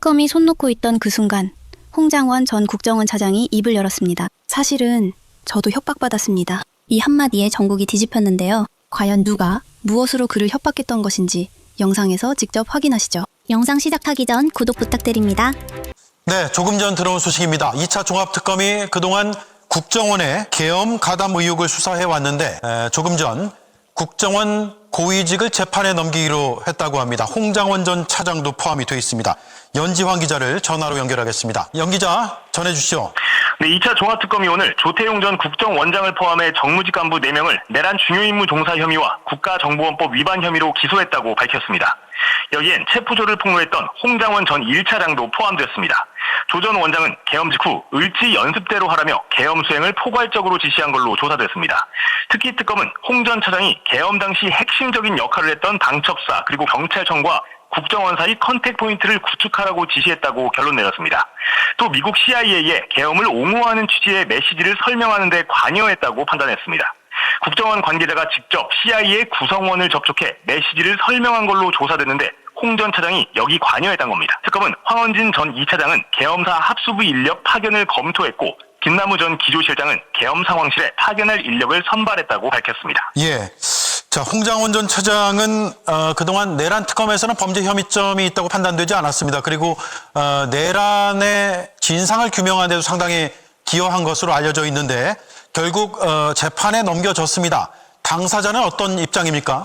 특검이 손 놓고 있던 그 순간 홍장원 전 국정원 차장이 입을 열었습니다. 사실은 저도 협박받았습니다. 이 한마디에 전국이 뒤집혔는데요. 과연 누가 무엇으로 그를 협박했던 것인지 영상에서 직접 확인하시죠. 영상 시작하기 전 구독 부탁드립니다. 네, 조금 전 들어온 소식입니다. 2차 종합특검이 그동안 국정원의 계엄 가담 의혹을 수사해 왔는데 조금 전 국정원 고위직을 재판에 넘기기로 했다고 합니다. 홍장원 전 차장도 포함이 되어 있습니다. 연지환 기자를 전화로 연결하겠습니다. 연 기자, 전해주시오. 네, 2차 종합특검이 오늘 조태용 전 국정원장을 포함해 정무직 간부 4명을 내란 중요임무 종사 혐의와 국가정보원법 위반 혐의로 기소했다고 밝혔습니다. 여기엔 체포조를 폭로했던 홍장원 전 1차장도 포함되었습니다. 조 전 원장은 계엄 직후 을지 연습대로 하라며 계엄 수행을 포괄적으로 지시한 걸로 조사됐습니다. 특히 특검은 홍 전 차장이 계엄 당시 핵심적인 역할을 했던 방첩사 그리고 경찰청과 국정원 사이 컨택 포인트를 구축하라고 지시했다고 결론 내렸습니다. 또 미국 CIA에 계엄을 옹호하는 취지의 메시지를 설명하는 데 관여했다고 판단했습니다. 국정원 관계자가 직접 CIA 구성원을 접촉해 메시지를 설명한 걸로 조사됐는데 홍 전 차장이 여기 관여했던 겁니다. 특검은 황원진 전 2차장은 계엄사 합수부 인력 파견을 검토했고 김남우 전 기조실장은 계엄 상황실에 파견할 인력을 선발했다고 밝혔습니다. 예. 자, 홍장원 전 차장은 그동안 내란 특검에서는 범죄 혐의점이 있다고 판단되지 않았습니다. 그리고 내란의 진상을 규명하는 데도 상당히 기여한 것으로 알려져 있는데 결국 재판에 넘겨졌습니다. 당사자는 어떤 입장입니까?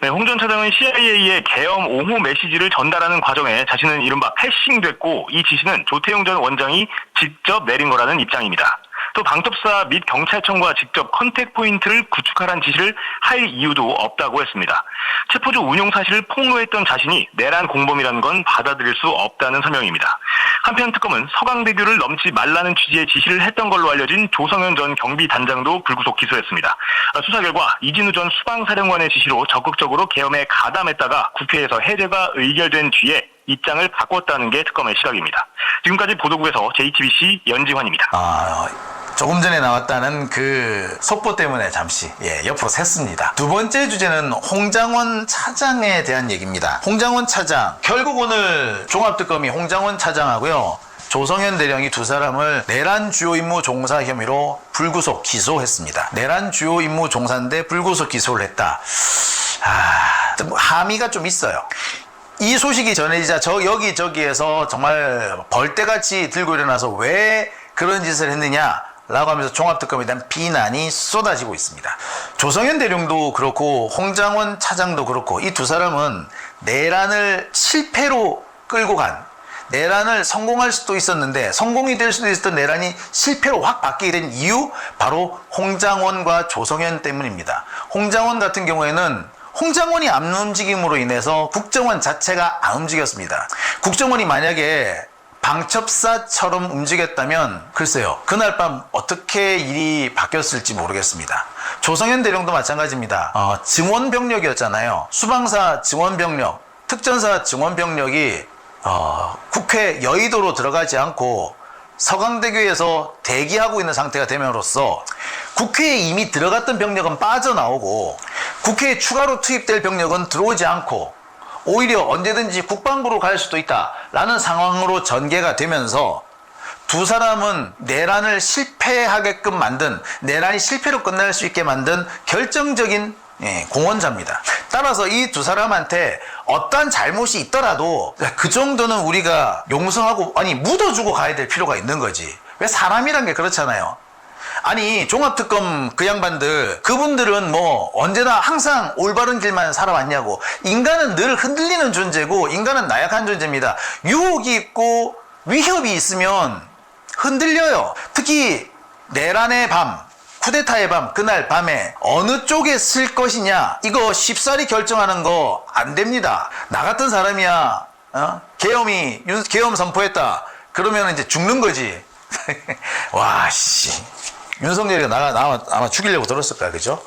네, 홍 전 차장은 CIA의 계엄 옹호 메시지를 전달하는 과정에 자신은 이른바 패싱됐고 이 지시는 조태용 전 원장이 직접 내린 거라는 입장입니다. 또 방첩사 및 경찰청과 직접 컨택 포인트를 구축하라는 지시를 할 이유도 없다고 했습니다. 체포조 운용 사실을 폭로했던 자신이 내란 공범이라는 건 받아들일 수 없다는 설명입니다. 한편 특검은 서강대교를 넘지 말라는 취지의 지시를 했던 걸로 알려진 조성현 전 경비단장도 불구속 기소했습니다. 수사 결과 이진우 전 수방사령관의 지시로 적극적으로 계엄에 가담했다가 국회에서 해제가 의결된 뒤에 입장을 바꿨다는 게 특검의 시각입니다. 지금까지 보도국에서 JTBC 연지환입니다. 조금 전에 나왔다는 그 속보 때문에 잠시 옆으로 샜습니다. 두 번째 주제는 홍장원 차장에 대한 얘기입니다. 홍장원 차장, 결국 오늘 종합특검이 홍장원 차장하고요 조성현 대령이 두 사람을 내란 주요 임무 종사 혐의로 불구속 기소했습니다. 내란 주요 임무 종사인데 불구속 기소를 했다. 함의가 좀 있어요. 이 소식이 전해지자 여기저기에서 정말 벌떼같이 들고 일어나서 왜 그런 짓을 했느냐 라고 하면서 종합특검에 대한 비난이 쏟아지고 있습니다. 조성현 대령도 그렇고 홍장원 차장도 그렇고 이 두 사람은 내란을 실패로 끌고 간, 내란을 성공할 수도 있었는데 성공이 될 수도 있었던 내란이 실패로 확 바뀌게 된 이유 바로 홍장원과 조성현 때문입니다. 홍장원 같은 경우에는 홍장원이 안 움직임으로 인해서 국정원 자체가 안 움직였습니다. 국정원이 만약에 방첩사처럼 움직였다면 글쎄요, 그날 밤 어떻게 일이 바뀌었을지 모르겠습니다. 조성현 대령도 마찬가지입니다. 증원병력이었잖아요. 수방사 증원병력, 특전사 증원병력이 국회 여의도로 들어가지 않고 서강대교에서 대기하고 있는 상태가 됨으로써 국회에 이미 들어갔던 병력은 빠져나오고 국회에 추가로 투입될 병력은 들어오지 않고 오히려 언제든지 국방부로 갈 수도 있다라는 상황으로 전개가 되면서 두 사람은 내란을 실패하게끔 만든, 내란이 실패로 끝날 수 있게 만든 결정적인 공헌자입니다. 따라서 이 두 사람한테 어떠한 잘못이 있더라도 그 정도는 우리가 용서하고 묻어주고 가야 될 필요가 있는 거지. 왜 사람이란 게 그렇잖아요. 아니 종합특검 그 양반들, 그분들은 뭐 언제나 항상 올바른 길만 살아왔냐고. 인간은 늘 흔들리는 존재고 인간은 나약한 존재입니다. 유혹이 있고 위협이 있으면 흔들려요. 특히 내란의 밤, 쿠데타의 밤, 그날 밤에 어느 쪽에 쓸 것이냐 이거 쉽사리 결정하는 거 안 됩니다. 나 같은 사람이야 계엄 선포했다 그러면 이제 죽는 거지. 와 씨, 윤석열이가 나 아마 죽이려고 들었을 거야, 그죠?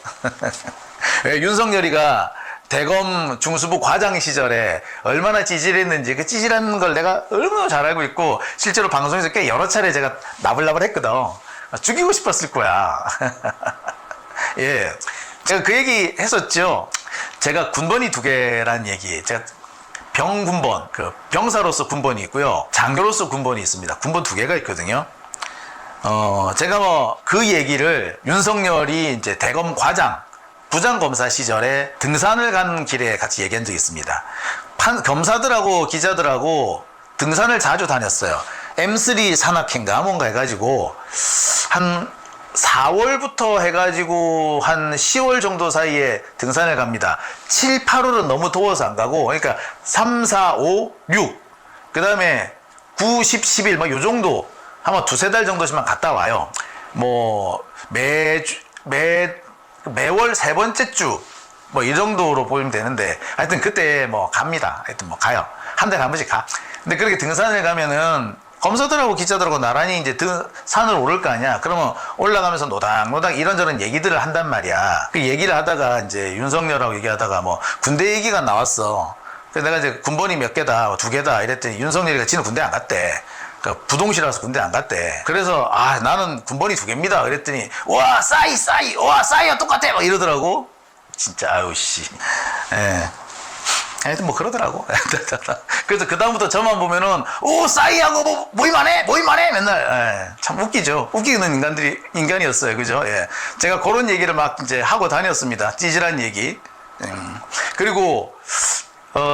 윤석열이가 대검 중수부 과장 시절에 얼마나 찌질했는지 그 찌질한 걸 내가 얼마나 잘 알고 있고 실제로 방송에서 꽤 여러 차례 제가 나불나불 했거든. 죽이고 싶었을 거야. 예, 제가 그 얘기 했었죠. 제가 군번이 2개라는 얘기 제가 병군번, 그 병사로서 군번이 있고요. 장교로서 군번이 있습니다. 군번 2개가 있거든요. 제가 뭐 그 얘기를 윤석열이 이제 대검 과장, 부장검사 시절에 등산을 가는 길에 같이 얘기한 적이 있습니다. 검사들하고 기자들하고 등산을 자주 다녔어요. M3 산악회인가 뭔가 해가지고 한 4월부터 해가지고 한 10월 정도 사이에 등산을 갑니다. 7, 8월은 너무 더워서 안 가고, 그러니까 3, 4, 5, 6, 그 다음에 9, 10, 11, 막 요 정도, 아마 2-3달 정도씩만 갔다 와요. 뭐, 매월 3번째 주, 뭐 이 정도로 보면 되는데, 하여튼 그때 뭐 갑니다. 하여튼 뭐 가요. 한 달에 한 번씩 가. 근데 그렇게 등산을 가면은, 검사들하고 기자들하고 나란히 이제 산을 오를 거 아니야. 그러면 올라가면서 노닥노닥 이런저런 얘기들을 한단 말이야. 그 얘기를 하다가 이제 윤석열하고 얘기하다가 뭐 군대 얘기가 나왔어. 그래서 내가 이제 군번이 몇 개다, 2개다 이랬더니 윤석열이가 지는 군대 안 갔대. 그러니까 부동시라서 군대 안 갔대. 그래서 나는 군번이 2개입니다. 그랬더니 와 싸이와 똑같아 막 이러더라고. 진짜 아유 씨. 예. 하여튼 뭐 그러더라고. 그래서 그다음부터 저만 보면은 오 싸이하고 뭐 모임하네 맨날. 참 웃기죠. 웃기는 인간이었어요. 그죠? 예. 제가 그런 얘기를 막 이제 하고 다녔습니다. 찌질한 얘기. 그리고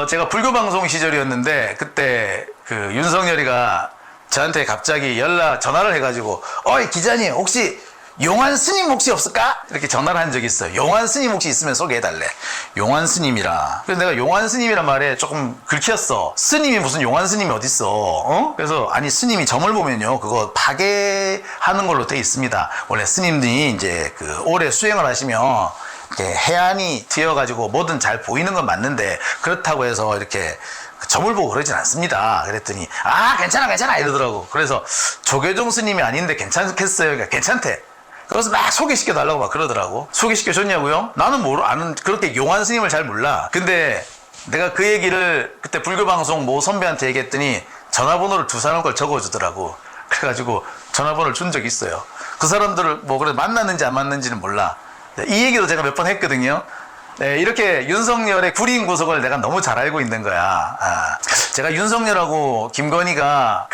제가 불교 방송 시절이었는데 그때 그 윤석열이가 저한테 갑자기 전화를 해가지고 어이 기자님 혹시 용환 스님 혹시 없을까? 이렇게 전화를 한 적이 있어요. 용환 스님 혹시 있으면 소개해달래. 용환 스님이라. 그래서 내가 용환 스님이란 말에 조금 긁혔어. 스님이 무슨 용환 스님이 어딨어? 그래서 아니 스님이 점을 보면요 그거 파괴하는 걸로 돼 있습니다. 원래 스님들이 이제 그 오래 수행을 하시면 이렇게 해안이 트여가지고 뭐든 잘 보이는 건 맞는데 그렇다고 해서 이렇게 점을 보고 그러진 않습니다. 그랬더니 괜찮아 이러더라고. 그래서 조계종 스님이 아닌데 괜찮겠어요? 그러니까 괜찮대. 그래서 막 소개시켜 달라고 막 그러더라고. 소개시켜 줬냐고요? 나는 그렇게 용한 스님을 잘 몰라. 근데 내가 그 얘기를 그때 불교방송 모 선배한테 얘기했더니 전화번호를 2사람 걸 적어주더라고. 그래가지고 전화번호를 준 적이 있어요. 그 사람들을 뭐 그래 만났는지 안 만났는지는 몰라. 이 얘기도 제가 몇 번 했거든요. 네, 이렇게 윤석열의 구린 구석을 내가 너무 잘 알고 있는 거야. 제가 윤석열하고 김건희가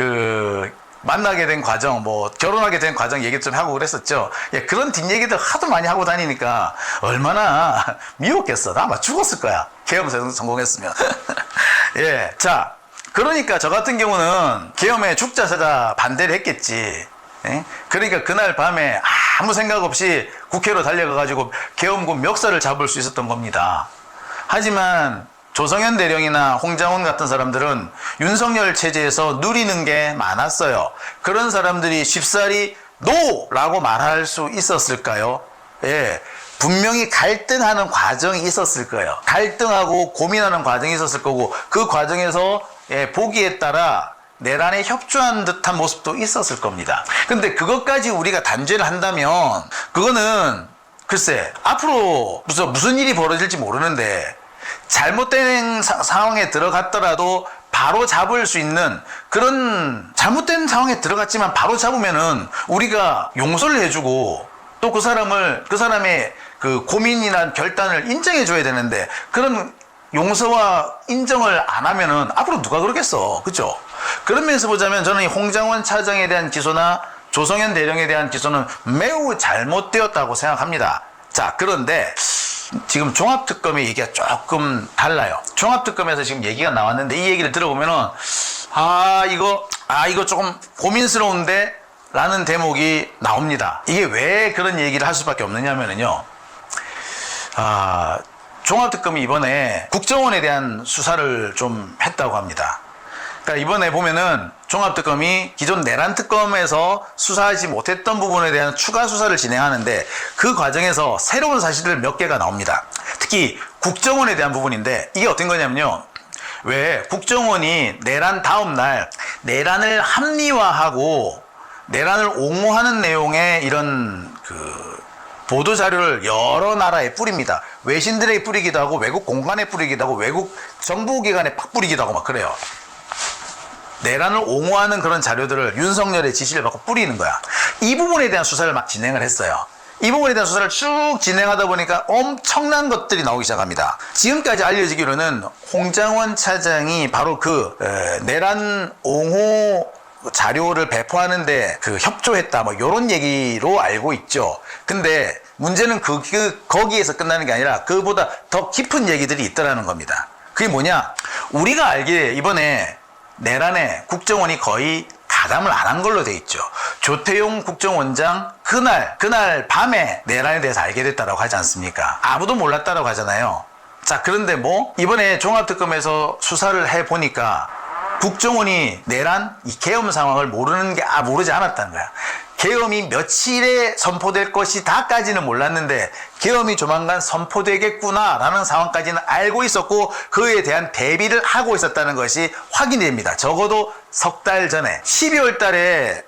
만나게 된 과정, 뭐 결혼하게 된 과정 얘기 좀 하고 그랬었죠. 예, 그런 뒷얘기들 하도 많이 하고 다니니까 얼마나 미웠겠어. 나 아마 죽었을 거야. 계엄 성공했으면. 예, 자, 그러니까 저 같은 경우는 계엄에 죽자 사자 반대를 했겠지. 예? 그러니까 그날 밤에 아무 생각 없이 국회로 달려가가지고 계엄군 멱살을 잡을 수 있었던 겁니다. 하지만 조성현 대령이나 홍장훈 같은 사람들은 윤석열 체제에서 누리는 게 많았어요. 그런 사람들이 쉽사리 노라고 말할 수 있었을까요? 예, 분명히 갈등하는 과정이 있었을 거예요. 갈등하고 고민하는 과정이 있었을 거고 그 과정에서 보기에 따라 내란에 협조한 듯한 모습도 있었을 겁니다. 근데 그것까지 우리가 단죄를 한다면 그거는 글쎄 앞으로 무슨 일이 벌어질지 모르는데 잘못된 상황에 들어갔더라도 바로 잡을 수 있는 그런 잘못된 상황에 들어갔지만 바로 잡으면은 우리가 용서를 해주고 또 그 사람의 그 고민이나 결단을 인정해 줘야 되는데 그런 용서와 인정을 안 하면은 앞으로 누가 그러겠어. 그죠? 그런 면에서 보자면 저는 이 홍장원 차장에 대한 기소나 조성현 대령에 대한 기소는 매우 잘못되었다고 생각합니다. 자, 그런데 지금 종합특검의 얘기가 조금 달라요. 종합특검에서 지금 얘기가 나왔는데 이 얘기를 들어보면은 이거 조금 고민스러운데 라는 대목이 나옵니다. 이게 왜 그런 얘기를 할 수밖에 없느냐면요. 종합특검이 이번에 국정원에 대한 수사를 좀 했다고 합니다. 그러니까 이번에 보면은 종합특검이 기존 내란특검에서 수사하지 못했던 부분에 대한 추가 수사를 진행하는데 그 과정에서 새로운 사실들 몇 개가 나옵니다. 특히 국정원에 대한 부분인데 이게 어떤 거냐면요. 왜 국정원이 내란 다음 날 내란을 합리화하고 내란을 옹호하는 내용의 이런 보도 자료를 여러 나라에 뿌립니다. 외신들에 뿌리기도 하고 외국 공간에 뿌리기도 하고 외국 정보기관에 팍 뿌리기도 하고 막 그래요. 내란을 옹호하는 그런 자료들을 윤석열의 지시를 받고 뿌리는 거야. 이 부분에 대한 수사를 막 진행을 했어요. 이 부분에 대한 수사를 쭉 진행하다 보니까 엄청난 것들이 나오기 시작합니다. 지금까지 알려지기로는 홍장원 차장이 바로 그 내란 옹호 자료를 배포하는데 그 협조했다 뭐 이런 얘기로 알고 있죠. 근데 문제는 거기에서 끝나는 게 아니라 그보다 더 깊은 얘기들이 있더라는 겁니다. 그게 뭐냐? 우리가 알기에 이번에 내란에 국정원이 거의 가담을 안 한 걸로 돼 있죠. 조태용 국정원장 그날 밤에 내란에 대해서 알게 됐다라고 하지 않습니까? 아무도 몰랐다라고 하잖아요. 자, 그런데 뭐 이번에 종합특검에서 수사를 해 보니까 국정원이 내란 이 계엄 상황을 모르지 않았다는 거야. 계엄이 며칠에 선포될 것이다까지는 몰랐는데 계엄이 조만간 선포되겠구나라는 상황까지는 알고 있었고 그에 대한 대비를 하고 있었다는 것이 확인됩니다. 적어도 석 달 전에 12월 달에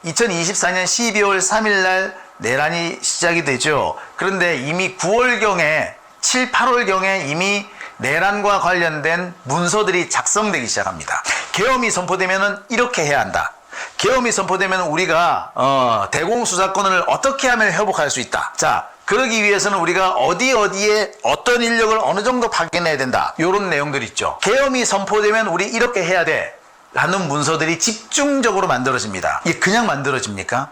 2024년 12월 3일 날 내란이 시작이 되죠. 그런데 이미 9월경에 7, 8월경에 이미 내란과 관련된 문서들이 작성되기 시작합니다. 계엄이 선포되면 이렇게 해야 한다. 계엄이 선포되면 우리가 대공수사권을 어떻게 하면 회복할 수 있다. 자, 그러기 위해서는 우리가 어디에 어떤 인력을 어느 정도 파견해야 된다. 이런 내용들이 있죠. 계엄이 선포되면 우리 이렇게 해야 돼. 라는 문서들이 집중적으로 만들어집니다. 이게 그냥 만들어집니까?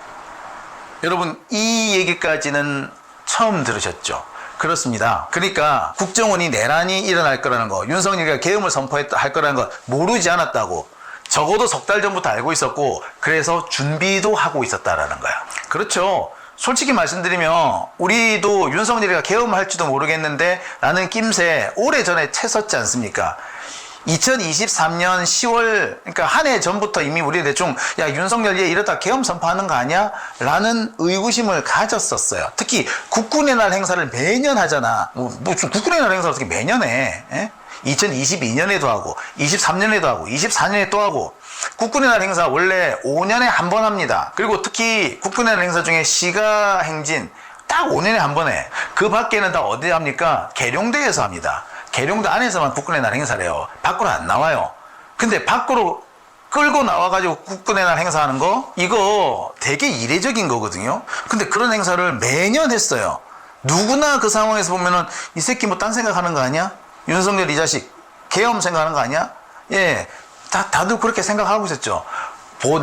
여러분, 이 얘기까지는 처음 들으셨죠? 그렇습니다. 그러니까 국정원이 내란이 일어날 거라는 거, 윤석열이가 계엄을 선포할 거라는 거 모르지 않았다고. 적어도 석 달 전부터 알고 있었고 그래서 준비도 하고 있었다라는 거야. 그렇죠. 솔직히 말씀드리면 우리도 윤석열이가 계엄할지도 모르겠는데 라는 낌새 오래전에 채섰지 않습니까? 2023년 10월 그러니까 한 해 전부터 이미 우리 대충 야 윤석열 얘 이러다 계엄 선포하는 거 아니야? 라는 의구심을 가졌었어요. 특히 국군의 날 행사를 매년 하잖아. 뭐 국군의 날 행사를 어떻게 매년 해? 에? 2022년에도 하고 23년에도 하고 24년에 또 하고 국군의 날 행사 원래 5년에 한 번 합니다. 그리고 특히 국군의 날 행사 중에 시가 행진 딱 5년에 한 번 해. 그 밖에는 다 어디 합니까? 계룡대에서 합니다. 계룡대 안에서만 국군의 날 행사를 해요. 밖으로 안 나와요. 근데 밖으로 끌고 나와가지고 국군의 날 행사하는 거 이거 되게 이례적인 거거든요. 근데 그런 행사를 매년 했어요. 누구나 그 상황에서 보면은 이 새끼 뭐 딴 생각하는 거 아니야? 윤석열 이 자식 계엄 생각하는 거 아니야? 예, 다들 그렇게 생각하고 있었죠.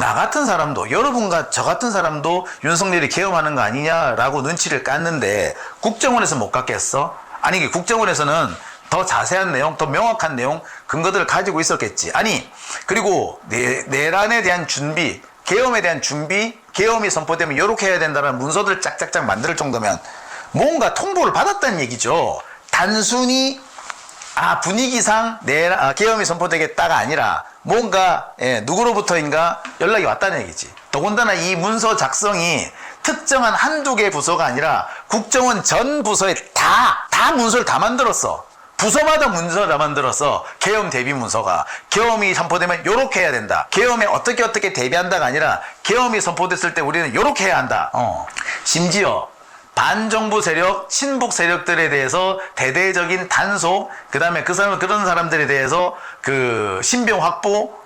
나 같은 사람도 여러분과 저 같은 사람도 윤석열이 계엄하는 거 아니냐라고 눈치를 깠는데 국정원에서 못 깠겠어? 아니 국정원에서는 더 자세한 내용, 더 명확한 내용 근거들을 가지고 있었겠지. 아니 그리고 내란에 대한 준비, 계엄에 대한 준비, 계엄이 선포되면 이렇게 해야 된다는 문서들을 짝짝짝 만들 정도면 뭔가 통보를 받았다는 얘기죠. 단순히 분위기상 계엄이 선포되겠다가 아니라 뭔가 누구로부터인가 연락이 왔다는 얘기지. 더군다나 이 문서 작성이 특정한 한두 개 부서가 아니라 국정원 전 부서에 다 문서를 다 만들었어. 부서마다 문서를 다 만들었어. 계엄 대비 문서가. 계엄이 선포되면 요렇게 해야 된다. 계엄에 어떻게 대비한다가 아니라 계엄이 선포됐을 때 우리는 요렇게 해야 한다. 심지어 반정부 세력, 친북 세력들에 대해서 대대적인 단속, 그 다음에 그런 사람들에 대해서 그 신병 확보,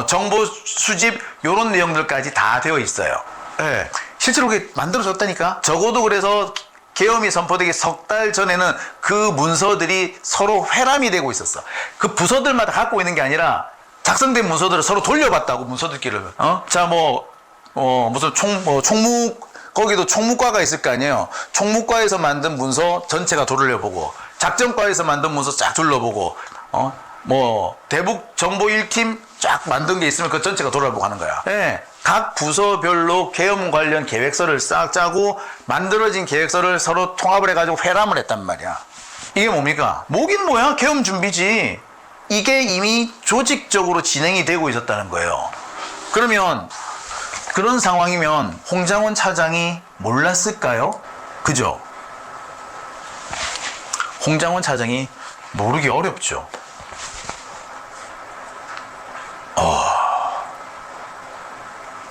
정보 수집, 요런 내용들까지 다 되어 있어요. 예. 실제로 그게 만들어졌다니까? 적어도 그래서 계엄이 선포되기 석 달 전에는 그 문서들이 서로 회람이 되고 있었어. 그 부서들마다 갖고 있는 게 아니라 작성된 문서들을 서로 돌려봤다고, 문서들끼를. 자, 무슨 거기도 총무과가 있을 거 아니에요. 총무과에서 만든 문서 전체가 돌려보고, 작전과에서 만든 문서 쫙 둘러보고, 대북 정보 1팀 쫙 만든 게 있으면 그 전체가 돌아보고 하는 거야. 예. 각 부서별로 계엄 관련 계획서를 싹 짜고 만들어진 계획서를 서로 통합을 해가지고 회람을 했단 말이야. 이게 뭡니까? 뭐긴 뭐야? 계엄 준비지. 이게 이미 조직적으로 진행이 되고 있었다는 거예요. 그러면 그런 상황이면 홍장원 차장이 몰랐을까요? 그죠? 홍장원 차장이 모르기 어렵죠.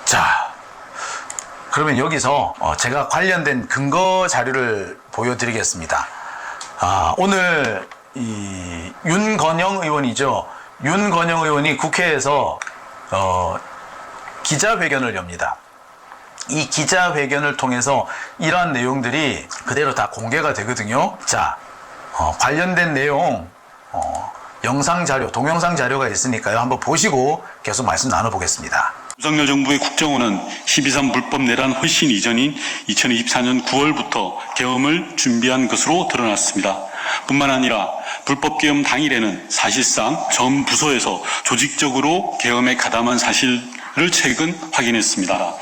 자, 그러면 여기서 제가 관련된 근거 자료를 보여드리겠습니다. 오늘 이 윤건영 의원이죠. 윤건영 의원이 국회에서 기자회견을 엽니다. 이 기자회견을 통해서 이러한 내용들이 그대로 다 공개가 되거든요. 자, 관련된 내용 영상 자료, 동영상 자료가 있으니까요. 한번 보시고 계속 말씀 나눠보겠습니다. 윤석열 정부의 국정원은 12.3 불법 내란 훨씬 이전인 2024년 9월부터 계엄을 준비한 것으로 드러났습니다. 뿐만 아니라 불법 계엄 당일에는 사실상 전 부서에서 조직적으로 계엄에 가담한 사실을 최근 확인했습니다.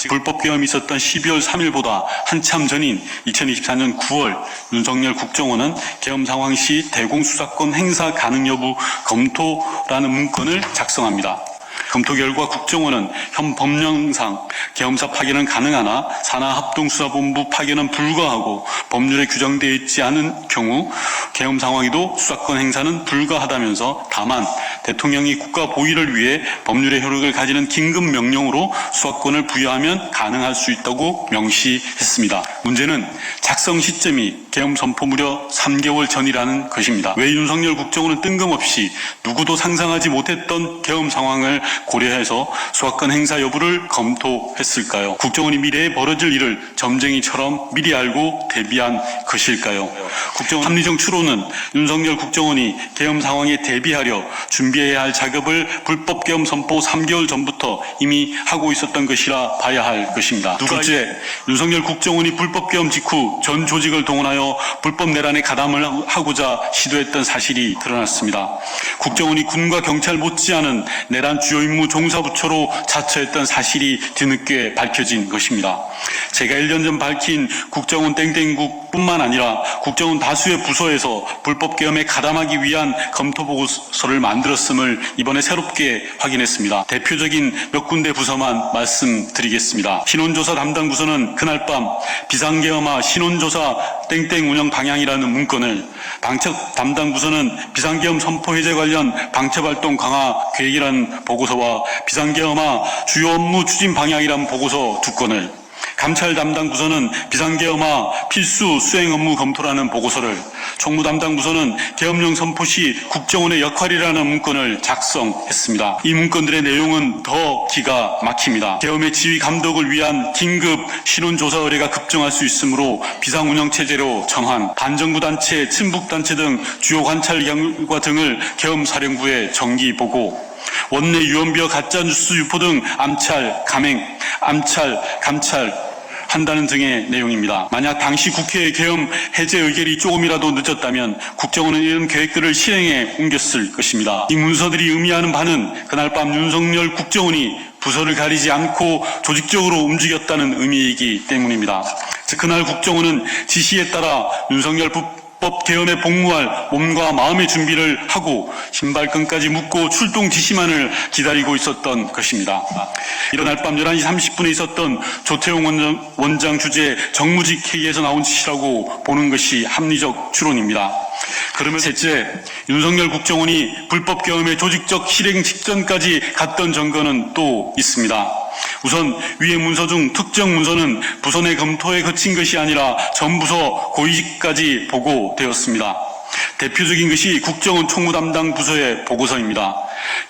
불법 계엄이 있었던 12월 3일보다 한참 전인 2024년 9월 윤석열 국정원은 계엄 상황 시 대공수사권 행사 가능 여부 검토라는 문건을 작성합니다. 검토 결과 국정원은 현 법령상 계엄사 파견은 가능하나 산하합동수사본부 파견은 불가하고 법률에 규정되어 있지 않은 경우 계엄 상황에도 수사권 행사는 불가하다면서 다만 대통령이 국가 보위를 위해 법률의 효력을 가지는 긴급 명령으로 수사권을 부여하면 가능할 수 있다고 명시했습니다. 문제는 작성 시점이 계엄 선포 무려 3개월 전이라는 것입니다. 왜 윤석열 국정원은 뜬금없이 누구도 상상하지 못했던 계엄 상황을 고려해서 수사권 행사 여부를 검토했을까요? 국정원이 미래에 벌어질 일을 점쟁이처럼 미리 알고 대비한 것일까요? 국정원 합리적 추론은 윤석열 국정원이 계엄 상황에 대비하려 준비해야 할 작업을 불법 계엄 선포 3개월 전부터 이미 하고 있었던 것이라 봐야 할 것입니다. 둘째, 윤석열 국정원이 불법 계엄 직후 전 조직을 동원하여 불법 내란에 가담을 하고자 시도했던 사실이 드러났습니다. 국정원이 군과 경찰 못지않은 내란 주요 임무 종사부처로 자처했던 사실이 뒤늦게 밝혀진 것입니다. 제가 1년 전 밝힌 국정원 땡땡국뿐만 아니라 국정원 다수의 부서에서 불법 계엄에 가담하기 위한 검토 보고서를 만들었음을 이번에 새롭게 확인했습니다. 대표적인 몇 군데 부서만 말씀드리겠습니다. 신원조사 담당 부서는 그날 밤 비상계엄화 신원조사 땡땡 운영 방향이라는 문건을, 방첩 담당 부서는 비상계엄 선포 해제 관련 방첩활동 강화 계획이라는 보고서와 비상계엄화 주요 업무 추진 방향이라는 보고서 2건을, 감찰 담당 부서는 비상계엄화 필수 수행 업무 검토라는 보고서를, 총무 담당 부서는 계엄령 선포 시 국정원의 역할이라는 문건을 작성했습니다. 이 문건들의 내용은 더 기가 막힙니다. 계엄의 지휘 감독을 위한 긴급 신원조사 의뢰가 급증할 수 있으므로 비상운영체제로 정한, 반정부 단체, 친북단체 등 주요 관찰 결과 등을 계엄사령부에 정기보고, 원내 유언비어 가짜뉴스 유포 등 암찰, 감행, 감찰 한다는 등의 내용입니다. 만약 당시 국회의 계엄 해제 의결이 조금이라도 늦었다면 국정원은 이런 계획들을 실행에 옮겼을 것입니다. 이 문서들이 의미하는 바는 그날 밤 윤석열 국정원이 부서를 가리지 않고 조직적으로 움직였다는 의미이기 때문입니다. 즉 그날 국정원은 지시에 따라 윤석열 불법 계엄에 복무할 몸과 마음의 준비를 하고 신발끈까지 묶고 출동 지시만을 기다리고 있었던 것입니다. 이런 밤 11시 30분에 있었던 조태용 원장 주재 정무직 회의에서 나온 지시라고 보는 것이 합리적 추론입니다. 그러면 셋째, 윤석열 국정원이 불법 계엄의 조직적 실행 직전까지 갔던 증거는 또 있습니다. 우선 위의 문서 중 특정 문서는 부서 내 검토에 거친 것이 아니라 전 부서 고위직까지 보고되었습니다. 대표적인 것이 국정원 총무 담당 부서의 보고서입니다.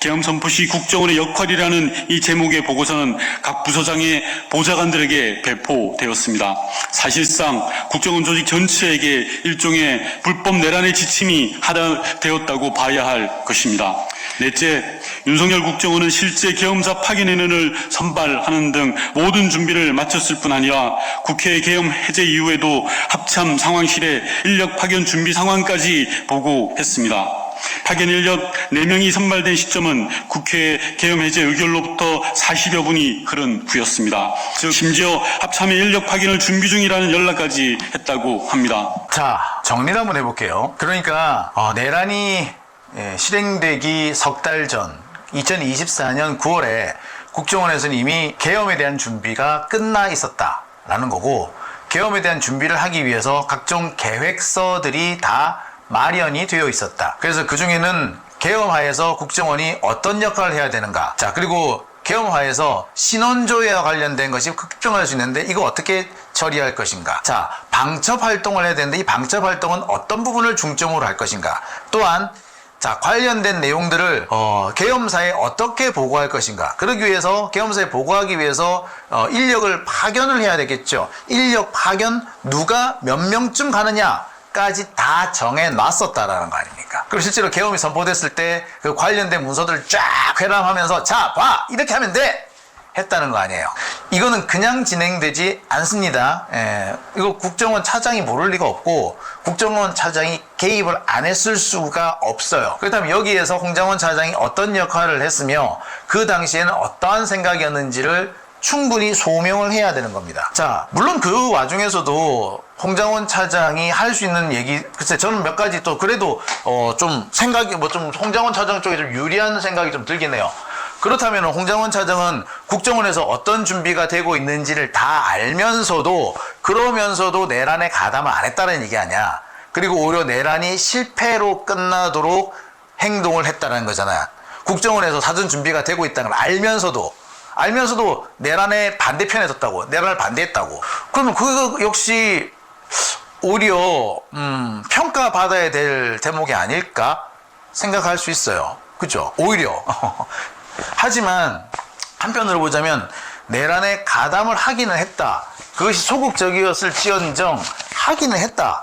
계엄 선포 시 국정원의 역할이라는 이 제목의 보고서는 각 부서장의 보좌관들에게 배포되었습니다. 사실상 국정원 조직 전체에게 일종의 불법 내란의 지침이 하다되었다고 봐야 할 것입니다. 넷째, 윤석열 국정원은 실제 계엄사 파견 인원을 선발하는 등 모든 준비를 마쳤을 뿐 아니라 국회 계엄 해제 이후에도 합참 상황실에 인력 파견 준비 상황까지 보고했습니다. 파견 인력 4명이 선발된 시점은 국회 계엄 해제 의결로부터 40여 분이 흐른 후였습니다. 즉 심지어 합참의 인력 파견을 준비 중이라는 연락까지 했다고 합니다. 자, 정리를 한번 해볼게요. 그러니까 내란이 실행되기 석 달 전 2024년 9월에 국정원에서는 이미 계엄에 대한 준비가 끝나 있었다라는 거고, 계엄에 대한 준비를 하기 위해서 각종 계획서들이 다 마련이 되어 있었다. 그래서 그 중에는 계엄하에서 국정원이 어떤 역할을 해야 되는가, 자, 그리고 계엄하에서 신원조회와 관련된 것이 급증할 수 있는데 이거 어떻게 처리할 것인가, 자, 방첩 활동을 해야 되는데 이 방첩 활동은 어떤 부분을 중점으로 할 것인가, 또한 자, 관련된 내용들을 계엄사에 어떻게 보고할 것인가. 그러기 위해서 계엄사에 보고하기 위해서 인력을 파견을 해야 되겠죠. 인력 파견 누가 몇 명쯤 가느냐까지 다 정해놨었다라는 거 아닙니까? 그리고 실제로 계엄이 선포됐을 때 그 관련된 문서들을 쫙 회람하면서 자, 봐! 이렇게 하면 돼! 했다는 거 아니에요. 이거는 그냥 진행되지 않습니다. 이거 국정원 차장이 모를 리가 없고 국정원 차장이 개입을 안 했을 수가 없어요. 그렇다면 여기에서 홍장원 차장이 어떤 역할을 했으며 그 당시에는 어떠한 생각이었는지를 충분히 소명을 해야 되는 겁니다. 자, 물론 그 와중에서도 홍장원 차장이 할 수 있는 얘기, 글쎄 저는 몇 가지 또 그래도 좀 생각이 좀 홍장원 차장 쪽에 좀 유리한 생각이 좀 들긴 해요. 그렇다면 홍장원 차장은 국정원에서 어떤 준비가 되고 있는지를 다 알면서도 그러면서도 내란에 가담을 안 했다는 얘기 아니야. 그리고 오히려 내란이 실패로 끝나도록 행동을 했다는 거잖아. 국정원에서 사전 준비가 되고 있다는 걸 알면서도 내란의 반대편에 섰다고, 내란을 반대했다고. 그러면 그거 역시 오히려 평가받아야 될 대목이 아닐까 생각할 수 있어요. 그죠? 오히려. 하지만 한편으로 보자면 내란에 가담을 하기는 했다. 그것이 소극적이었을지언정 하기는 했다.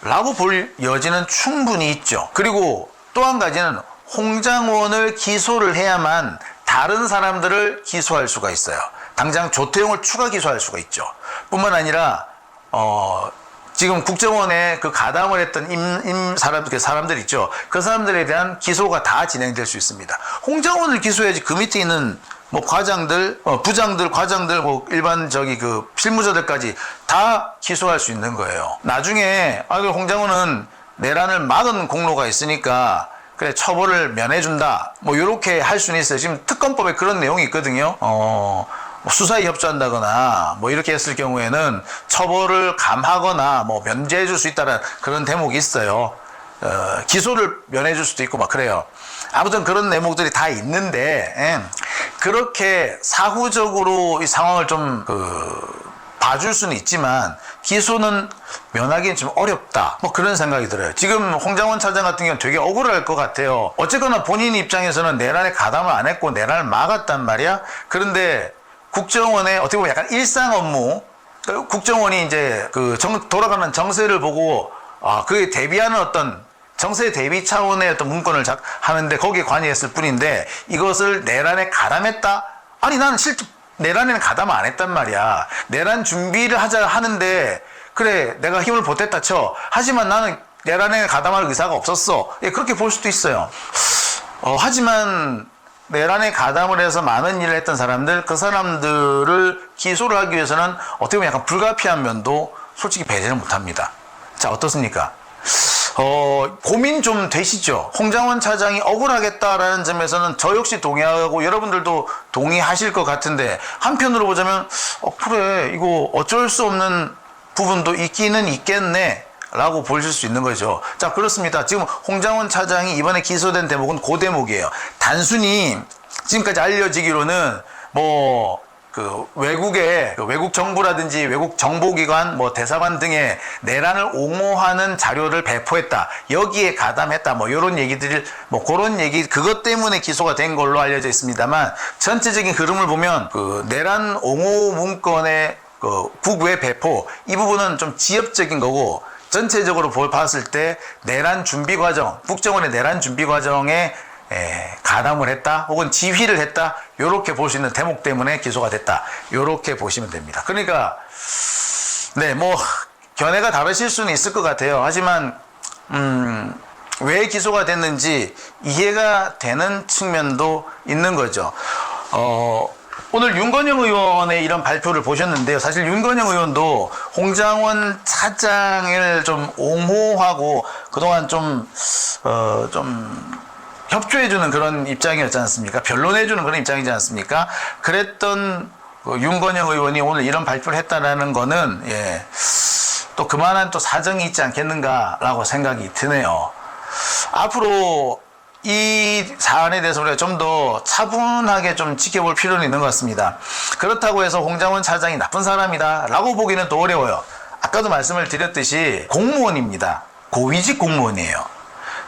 라고 볼 여지는 충분히 있죠. 그리고 또 한 가지는 홍장원을 기소를 해야만 다른 사람들을 기소할 수가 있어요. 당장 조태용을 추가 기소할 수가 있죠. 뿐만 아니라 지금 국정원에 그 가담을 했던 사람들 있죠. 그 사람들에 대한 기소가 다 진행될 수 있습니다. 홍장원을 기소해야지 그 밑에 있는 뭐 과장들, 부장들, 과장들, 뭐 일반 그 실무자들까지 다 기소할 수 있는 거예요. 나중에 그 홍장원은 내란을 막은 공로가 있으니까 그래 처벌을 면해준다. 뭐 이렇게 할 수는 있어요. 지금 특검법에 그런 내용이 있거든요. 수사에 협조한다거나 뭐 이렇게 했을 경우에는 처벌을 감하거나 뭐 면제해 줄 수 있다는 그런 대목이 있어요. 기소를 면해 줄 수도 있고 막 그래요. 아무튼 그런 대목들이 다 있는데 그렇게 사후적으로 이 상황을 좀 봐줄 수는 있지만 기소는 면하기는 좀 어렵다. 뭐 그런 생각이 들어요. 지금 홍장원 차장 같은 경우는 되게 억울할 것 같아요. 어쨌거나 본인 입장에서는 내란에 가담을 안 했고 내란을 막았단 말이야. 그런데 국정원의 어떻게 보면 약간 일상 업무, 국정원이 이제 돌아가는 정세를 보고 그에 대비하는 어떤 정세 대비 차원의 어떤 문건을 하는데 거기에 관여했을 뿐인데 이것을 내란에 가담했다? 아니 나는 실제 내란에는 가담을 안 했단 말이야. 내란 준비를 하는데 그래 내가 힘을 보탰다 쳐. 하지만 나는 내란에 가담할 의사가 없었어. 그렇게 볼 수도 있어요. 하지만 내란에 가담을 해서 많은 일을 했던 사람들, 그 사람들을 기소를 하기 위해서는 어떻게 보면 약간 불가피한 면도 솔직히 배제를 못합니다. 자, 어떻습니까? 고민 좀 되시죠? 홍장원 차장이 억울하겠다라는 점에서는 저 역시 동의하고 여러분들도 동의하실 것 같은데 한편으로 보자면 그래 이거 어쩔 수 없는 부분도 있기는 있겠네 라고 보실 수 있는 거죠. 자, 그렇습니다. 지금 홍장원 차장이 이번에 기소된 대목은 그 대목이에요. 단순히 지금까지 알려지기로는 외국 정부라든지 외국 정보기관, 대사관 등의 내란을 옹호하는 자료를 배포했다. 여기에 가담했다. 이런 얘기들, 그런 얘기, 그것 때문에 기소가 된 걸로 알려져 있습니다만, 전체적인 흐름을 보면, 내란 옹호 문건의 국외 배포, 이 부분은 좀 지엽적인 거고, 전체적으로 봤을 때 내란 준비 과정, 국정원의 내란 준비 과정에 가담을 했다 혹은 지휘를 했다 요렇게 볼 수 있는 대목 때문에 기소가 됐다 요렇게 보시면 됩니다. 그러니까 견해가 다르실 수는 있을 것 같아요. 하지만 왜 기소가 됐는지 이해가 되는 측면도 있는 거죠. 오늘 윤건영 의원의 이런 발표를 보셨는데요. 사실 윤건영 의원도 홍장원 차장을 좀 옹호하고 그동안 좀 협조해주는 그런 입장이었지 않습니까? 변론해주는 그런 입장이지 않습니까? 그랬던 윤건영 의원이 오늘 이런 발표를 했다라는 거는 또 그만한 또 사정이 있지 않겠는가라고 생각이 드네요. 앞으로 이 사안에 대해서 우리가 좀 더 차분하게 좀 지켜볼 필요는 있는 것 같습니다. 그렇다고 해서 홍장원 차장이 나쁜 사람이다 라고 보기는 또 어려워요. 아까도 말씀을 드렸듯이 공무원입니다. 고위직 공무원이에요.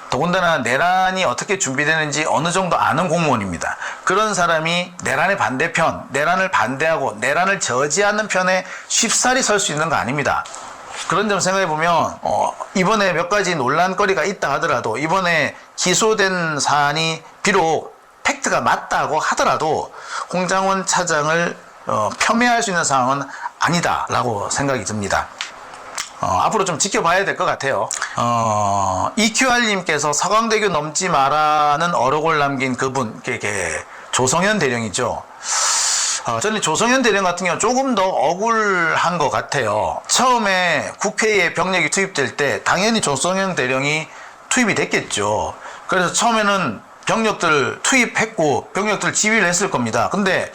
더군다나 내란이 어떻게 준비되는지 어느 정도 아는 공무원입니다. 그런 사람이 내란의 반대편, 내란을 반대하고 내란을 저지하는 편에 쉽사리 설 수 있는 거 아닙니다. 그런 점 생각해보면 이번에 몇 가지 논란거리가 있다 하더라도 이번에 기소된 사안이 비록 팩트가 맞다고 하더라도 홍장원 차장을 폄훼할 수 있는 상황은 아니다라고 생각이 듭니다. 앞으로 좀 지켜봐야 될 것 같아요. EQR님께서 서강대교 넘지 마라는 어록을 남긴 그분, 조성현 대령이죠. 저는 조성현 대령 같은 경우는 조금 더 억울한 것 같아요. 처음에 국회에 병력이 투입될 때 당연히 조성현 대령이 투입이 됐겠죠. 그래서 처음에는 병력들 투입했고 병력들 지휘를 했을 겁니다. 근데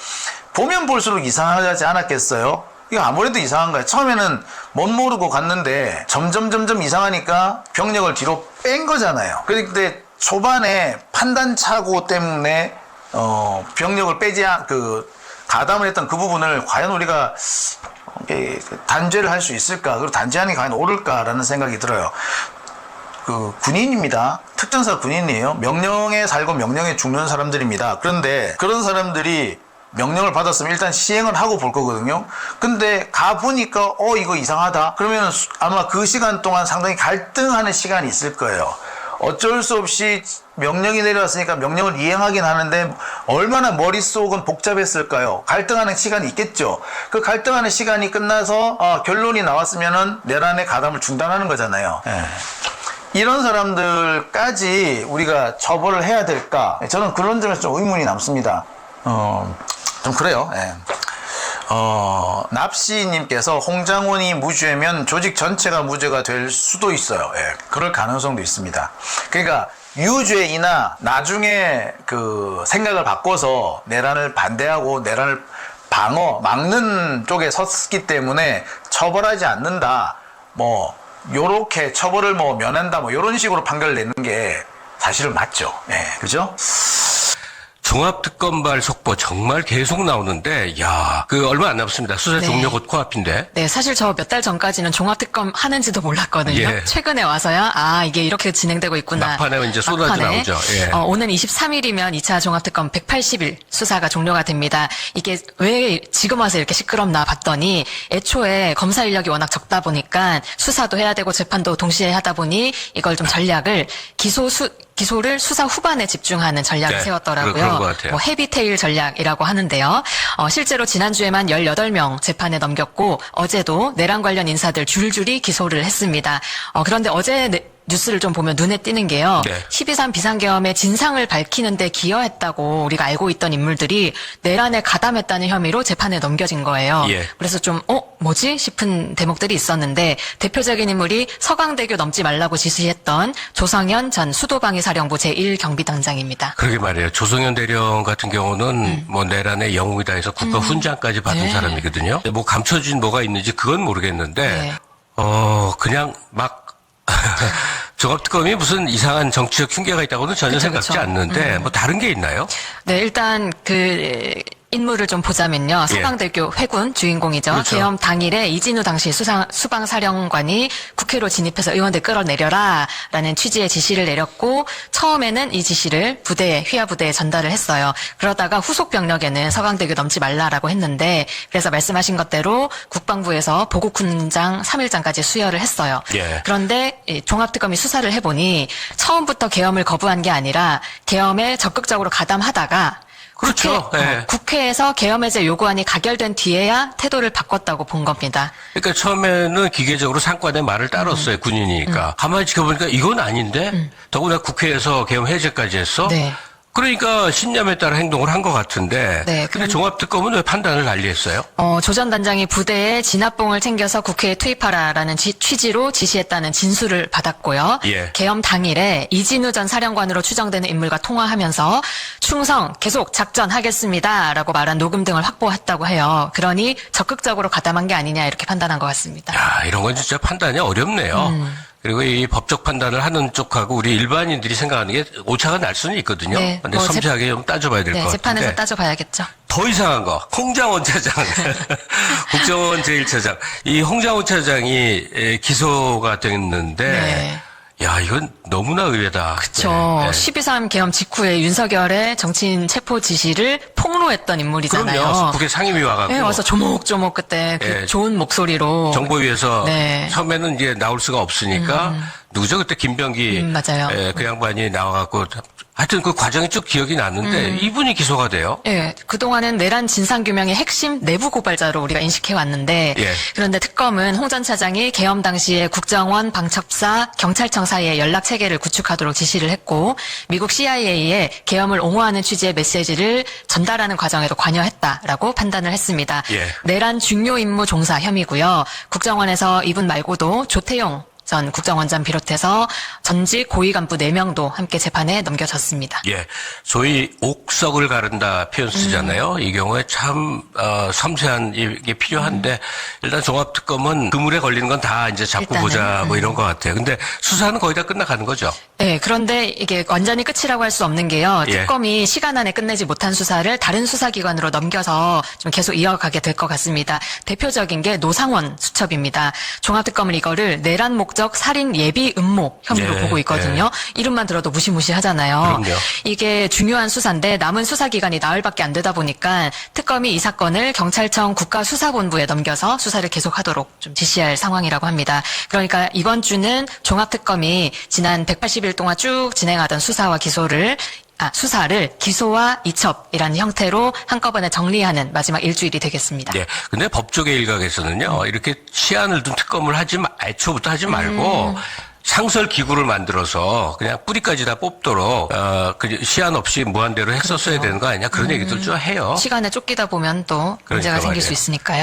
보면 볼수록 이상하지 않았겠어요? 이거 아무래도 이상한 거예요. 처음에는 못 모르고 갔는데 점점 이상하니까 병력을 뒤로 뺀 거잖아요. 그런데 초반에 판단 착오 때문에 병력을 가담을 했던 그 부분을 과연 우리가 단죄를 할 수 있을까? 그리고 단죄하는 게 과연 옳을까라는 생각이 들어요. 군인입니다. 특전사 군인이에요. 명령에 살고 명령에 죽는 사람들입니다. 그런데 그런 사람들이 명령을 받았으면 일단 시행을 하고 볼 거거든요. 근데 가보니까 이거 이상하다. 그러면 아마 그 시간 동안 상당히 갈등하는 시간이 있을 거예요. 어쩔 수 없이 명령이 내려왔으니까 명령을 이행하긴 하는데 얼마나 머릿속은 복잡했을까요? 갈등하는 시간이 있겠죠. 그 갈등하는 시간이 끝나서 결론이 나왔으면은 내란의 가담을 중단하는 거잖아요. 이런 사람들까지 우리가 처벌을 해야 될까? 저는 그런 점에서 좀 의문이 남습니다. 좀 그래요. 납시님께서 홍장원이 무죄면 조직 전체가 무죄가 될 수도 있어요. 그럴 가능성도 있습니다. 그러니까 유죄이나 나중에 생각을 바꿔서 내란을 반대하고 내란을 막는 쪽에 섰기 때문에 처벌하지 않는다. 요렇게 처벌을 면한다. 요런 식으로 판결을 내는 게 사실은 맞죠. 그죠? 종합특검발 속보 정말 계속 나오는데, 얼마 안 남았습니다. 수사 종료 곧 코앞인데. 네, 사실 저 몇 달 전까지는 종합특검 하는지도 몰랐거든요. 예. 최근에 와서야, 이게 이렇게 진행되고 있구나. 막판에 이제 쏟아져 나오죠. 예. 오는 23일이면 2차 종합특검 180일 수사가 종료가 됩니다. 이게 왜 지금 와서 이렇게 시끄럽나 봤더니, 애초에 검사 인력이 워낙 적다 보니까 수사도 해야 되고 재판도 동시에 하다 보니 이걸 좀 전략을 기소를 수사 후반에 집중하는 전략을 세웠더라고요. 그런 것 같아요. 헤비테일 전략이라고 하는데요. 실제로 지난주에만 18명 재판에 넘겼고 어제도 내란 관련 인사들 줄줄이 기소를 했습니다. 그런데 어제 뉴스를 좀 보면 눈에 띄는 게요. 12.3 비상계엄의 진상을 밝히는 데 기여했다고 우리가 알고 있던 인물들이 내란에 가담했다는 혐의로 재판에 넘겨진 거예요. 그래서 좀 뭐지 싶은 대목들이 있었는데 대표적인 인물이 서강대교 넘지 말라고 지시했던 조성현 전 수도방위사령부 제1경비단장입니다. 그러게 말이에요. 조성현 대령 같은 경우는 내란의 영웅이다 해서 국가 훈장까지 받은 사람이거든요. 감춰진 뭐가 있는지 그건 모르겠는데 그냥 막 종합특검이 무슨 이상한 정치적 흉계가 있다고는 전혀 생각지 않는데 다른 게 있나요? 네, 일단 인물을 좀 보자면요. 서강대교 회군 주인공이죠. 그렇죠. 계엄 당일에 이진우 당시 수방사령관이 국회로 진입해서 의원들 끌어내려라 라는 취지의 지시를 내렸고 처음에는 이 지시를 휘하 부대에 전달을 했어요. 그러다가 후속 병력에는 서강대교 넘지 말라라고 했는데 그래서 말씀하신 것대로 국방부에서 보국훈장 3일장까지 수여를 했어요. 그런데 종합특검이 수사를 해보니 처음부터 계엄을 거부한 게 아니라 계엄에 적극적으로 가담하다가 그렇죠. 국회에서 계엄해제 요구안이 가결된 뒤에야 태도를 바꿨다고 본 겁니다. 그러니까 처음에는 기계적으로 상관의 말을 따랐어요. 군인이니까. 가만히 지켜보니까 이건 아닌데 더구나 국회에서 계엄 해제까지 했어. 그러니까 신념에 따라 행동을 한 것 같은데. 근데 종합특검은 왜 판단을 달리했어요? 조 전 단장이 부대에 진압봉을 챙겨서 국회에 투입하라라는 취지로 지시했다는 진술을 받았고요. 계엄 당일에 이진우 전 사령관으로 추정되는 인물과 통화하면서 충성, 계속 작전하겠습니다라고 말한 녹음 등을 확보했다고 해요. 그러니 적극적으로 가담한 게 아니냐 이렇게 판단한 것 같습니다. 이런 건 진짜 판단이 어렵네요. 그리고 이 법적 판단을 하는 쪽하고 우리 일반인들이 생각하는 게 오차가 날 수는 있거든요. 근데 섬세하게 좀 따져봐야 될 것 같은데. 재판에서 따져봐야겠죠. 더 이상한 거. 홍장원 차장. 국정원 제1차장. 이 홍장원 차장이 기소가 됐는데 야, 이건 너무나 의외다. 그렇죠. 네, 네. 12.3 계엄 직후에 윤석열의 정치인 체포 지시를 폭로했던 인물이잖아요. 그럼요. 국회 상임위 와가지고. 네, 와서 조목조목 그때 그 네. 좋은 목소리로 정보위에서 네. 처음에는 이제 나올 수가 없으니까 누구죠? 그때 김병기 맞아요. 그 양반이 나와갖고 하여튼 그 과정이 쭉 기억이 났는데 이분이 기소가 돼요. 예, 그동안은 내란 진상규명의 핵심 내부 고발자로 우리가 인식해왔는데, 예. 그런데 특검은 홍 전 차장이 계엄 당시에 국정원, 방첩사, 경찰청 사이에 연락 체계를 구축하도록 지시를 했고, 미국 CIA에 계엄을 옹호하는 취지의 메시지를 전달하는 과정에도 관여했다라고 판단을 했습니다. 예. 내란 중요 임무 종사 혐의고요. 국정원에서 이분 말고도 조태용 전 국정원장 비롯해서 전직 고위 간부 4명도 함께 재판에 넘겨졌습니다. 예, 소위 옥석을 가른다 표현 쓰잖아요. 이 경우에 참 섬세한 이게 필요한데 일단 종합특검은 그물에 걸리는 건 다 이제 잡고 일단은, 보자 뭐 이런 것 같아요. 근데 수사는 거의 다 끝나가는 거죠. 네, 그런데 이게 완전히 끝이라고 할 수 없는 게요. 예. 특검이 시간 안에 끝내지 못한 수사를 다른 수사기관으로 넘겨서 좀 계속 이어가게 될 것 같습니다. 대표적인 게 노상원 수첩입니다. 종합특검은 이거를 내란 목적 살인 예비 음모 혐의로 네, 보고 있거든요. 이름만 들어도 무시무시하잖아요. 그럼요. 이게 중요한 수사인데 남은 수사기간이 나흘밖에 안 되다 보니까 특검이 이 사건을 경찰청 국가수사본부에 넘겨서 수사를 계속하도록 좀 지시할 상황이라고 합니다. 그러니까 이번 주는 종합특검이 지난 180일 동안 쭉 진행하던 수사와 수사를 기소와 이첩이라는 형태로 한꺼번에 정리하는 마지막 일주일이 되겠습니다. 예. 근데 법조계 일각에서는요, 이렇게 시한을 둔 특검을 애초부터 하지 말고, 상설 기구를 만들어서 그냥 뿌리까지 다 뽑도록, 시한 없이 무한대로 했었어야 되는 거 아니냐, 그런 얘기들 좀 해요. 시간에 쫓기다 보면 또 문제가 그러니까 생길 수 말이에요. 있으니까요.